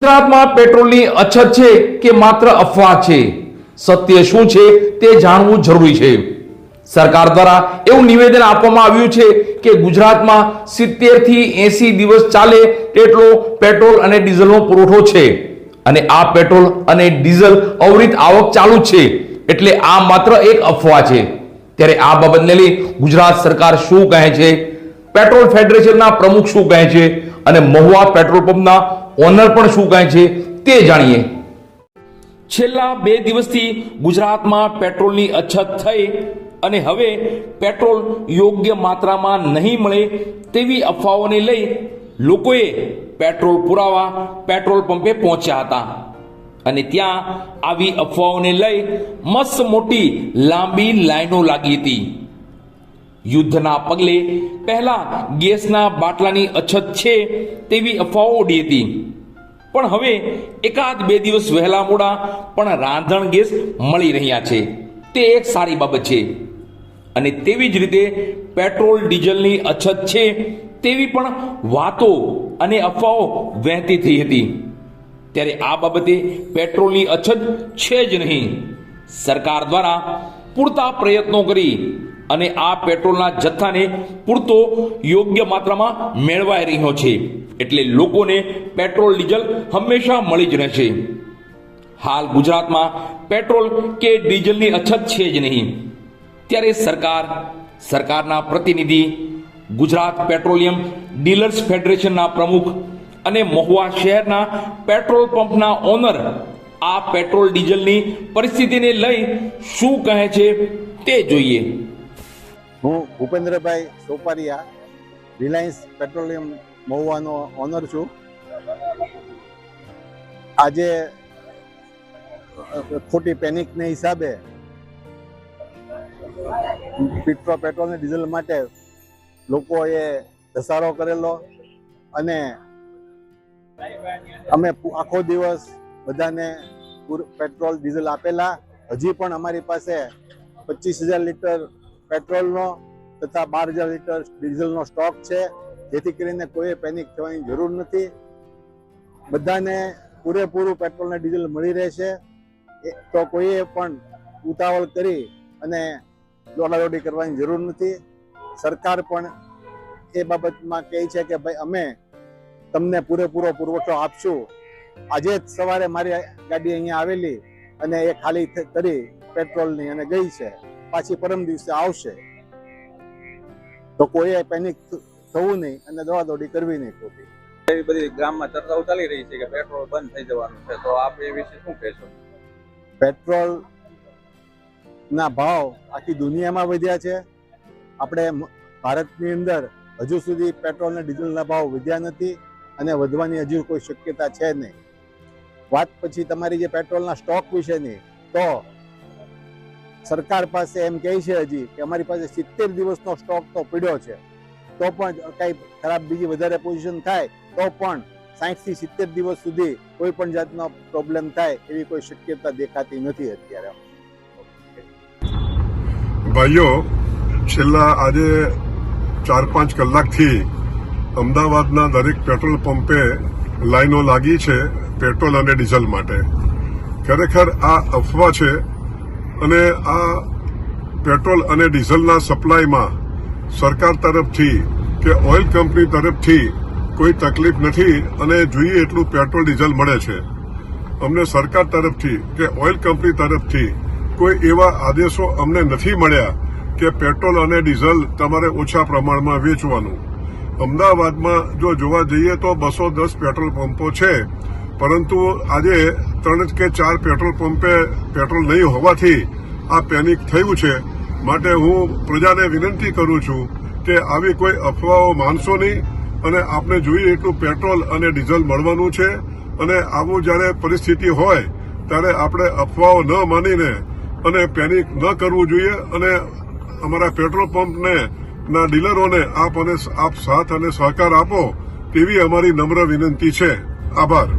ગુજરાતમાં પેટ્રોલની અછત છે કે માત્ર અફવા છે? સત્ય શું છે તે જાણવું જરૂરી છે. સરકાર દ્વારા એવું નિવેદન આપવામાં આવ્યું છે કે ગુજરાતમાં 70 થી 80 દિવસ ચાલે તેટલો પેટ્રોલ અને ડીઝલનો પુરવઠો છે અને આ પેટ્રોલ અને ડીઝલ અવિરત આવક ચાલુ છે, એટલે આ માત્ર એક અફવા છે. ત્યારે આ બાબતને લઈ ગુજરાત સરકાર શું કહે છે, પેટ્રોલ ફેડરેશનના પ્રમુખ શું કહે છે અને મહુવા પેટ્રોલ પંપના ઓનર પણ શું કહે છે તે જાણીએ. છેલ્લા 2 દિવસથી ગુજરાતમાં પેટ્રોલની અછત થઈ અને હવે પેટ્રોલ યોગ્ય માત્રામાં નહીં મળે તેવી અફવાઓને લઈ લોકોએ પેટ્રોલ પુરાવા પેટ્રોલ પંપે પહોંચ્યા હતા અને ત્યાં આવી અફવાઓને લઈ મસ્ત મોટી લાંબી લાઈનો લાગી હતી. યુદ્ધના પગલે પહેલા ગેસના બાટલાની અછત છે તેવી અફવાઓ ઉડી હતી, પણ હવે એકાદ 2 દિવસ વહેલા મોડા પણ રાંધણ ગેસ મળી રહ્યા છે. તે એક સારી બાબત છે. અને તેવી જ રીતે પેટ્રોલ ડીઝલની અછત છે તેવી પણ વાતો અને અફવાઓ વહેતી થઈ હતી. ત્યારે આ બાબતે પેટ્રોલની અછત છે જ નહીં. સરકાર દ્વારા પૂરતા પ્રયત્નો કરી અને આ પેટ્રોલના જથ્થાને પૂરતો યોગ્ય માત્રામાં મેળવાઈ રહ્યો છે, એટલે લોકોને પેટ્રોલ ડીઝલ હંમેશા મળી જ રહેશે. હાલ ગુજરાતમાં પેટ્રોલ કે ડીઝલની અછત છે જ નહીં. ત્યારે સરકારના પ્રતિનિધિ, ગુજરાત પેટ્રોલિયમ ડીલર્સ ફેડરેશનના પ્રમુખ અને મહુવા શહેરના પેટ્રોલ પંપના ઓનર આ પેટ્રોલ ડીઝલની પરિસ્થિતિને લઈ શું કહે છે તે જોઈએ. હું ભૂપેન્દ્રભાઈ સોપારીયા, રિલાયન્સ પેટ્રોલિયમ મહુવાનો ઓનર છું. આજે ખોટી પેનિકને હિસાબે પેટ્રોલ અને ડીઝલ માટે લોકોએ ધસારો કરેલો અને અમે આખો દિવસ બધાને પેટ્રોલ ડીઝલ આપેલા. હજી પણ અમારી પાસે 25,000 લીટર પેટ્રોલનો તથા 12,000 લીટર ડીઝલનો સ્ટોક છે, જેથી કરીને કોઈ પેનિક થવાની જરૂર નથી. બધાને પૂરેપૂરું પેટ્રોલ અને ડીઝલ મળી રહેશે, તો કોઈએ પણ ઉતાવળ કરી અને દોડાદોડી કરવાની જરૂર નથી. સરકાર પણ એ બાબતમાં કહે છે કે ભાઈ અમે તમને પૂરેપૂરો પુરવઠો આપશું. આજે જ સવારે મારી ગાડી અહીંયા આવેલી અને એ ખાલી કરી પેટ્રોલની અને ગઈ છે, પાછી પરમ દિવસે આવશે. તો કોઈએ પેનિક થવું નહીં અને દોડાદોડી કરવી નહીં. ખોટી એવી બધી ગામમાં ચર્ચાઓ ચાલી રહી છે કે પેટ્રોલ બંધ થઈ જવાનું છે, તો આપ એ વિશે શું કહેશો? પેટ્રોલ ના ભાવ આખી દુનિયામાં વધ્યા છે. આપણે ભારતની અંદર હજુ સુધી પેટ્રોલ અને ડીઝલના ભાવ વધ્યા નથી અને વધવાની હજુ કોઈ શક્યતા છે નહીં. વાત પછી તમારી જે પેટ્રોલના સ્ટોક વિશેની, તો સરકાર પાસે એમ કહે છે હજી કે અમારી પાસે 70 દિવસનો સ્ટોક તો પડ્યો છે, તો પણ કઈ ખરાબ બીજી વધારે પોઝિશન થાય તો પણ 60 થી 70 દિવસ સુધી કોઈ પણ જાતનો પ્રોબ્લેમ થાય એવી કોઈ શક્યતા દેખાતી નથી અત્યારે. ભાઈઓ, છેલ્લા આજે 4-5 કલાકથી અમદાવાદના દરેક પેટ્રોલ પંપે લાઈનો લાગી છે પેટ્રોલ અને ડીઝલ માટે. ખરેખર આ અફવા છે અને આ પેટ્રોલ અને ડીઝલના સપ્લાયમાં સરકાર તરફથી કે ઓઇલ કંપની તરફથી કોઈ તકલીફ નથી અને જોઈએ એટલું પેટ્રોલ ડીઝલ મળે છે. અમને સરકાર તરફથી કે ઓઇલ કંપની તરફથી કોઈ એવા આદેશો અમને નથી મળ્યા કે પેટ્રોલ અને ડીઝલ તમારે ઓછા પ્રમાણમાં વેચવાનું. અમદાવાદમાં જો જોવા જઈએ તો 210 પેટ્રોલ પંપો છે, પરંતુ આજે 3 કે 4 પેટ્રોલ પંપે પેટ્રોલ નહીં હોવાથી આ પેનિક થયું છે. માટે હું પ્રજાને વિનંતી કરું છું કે આવી કોઈ અફવાઓ માનશો નહીં અને આપને જોઈએ એટલું પેટ્રોલ અને ડીઝલ મળવાનું છે. અને આવું જ્યારે પરિસ્થિતિ હોય ત્યારે આપણે અફવાઓ ન માનીને અને પેનિક ન કરવું જોઈએ. અને અમારા પેટ્રોલ પંપને ના ડીલરોને આપ સાથ અને સહકાર આપો તેવી અમારી નમ્ર વિનંતી છે. આભાર.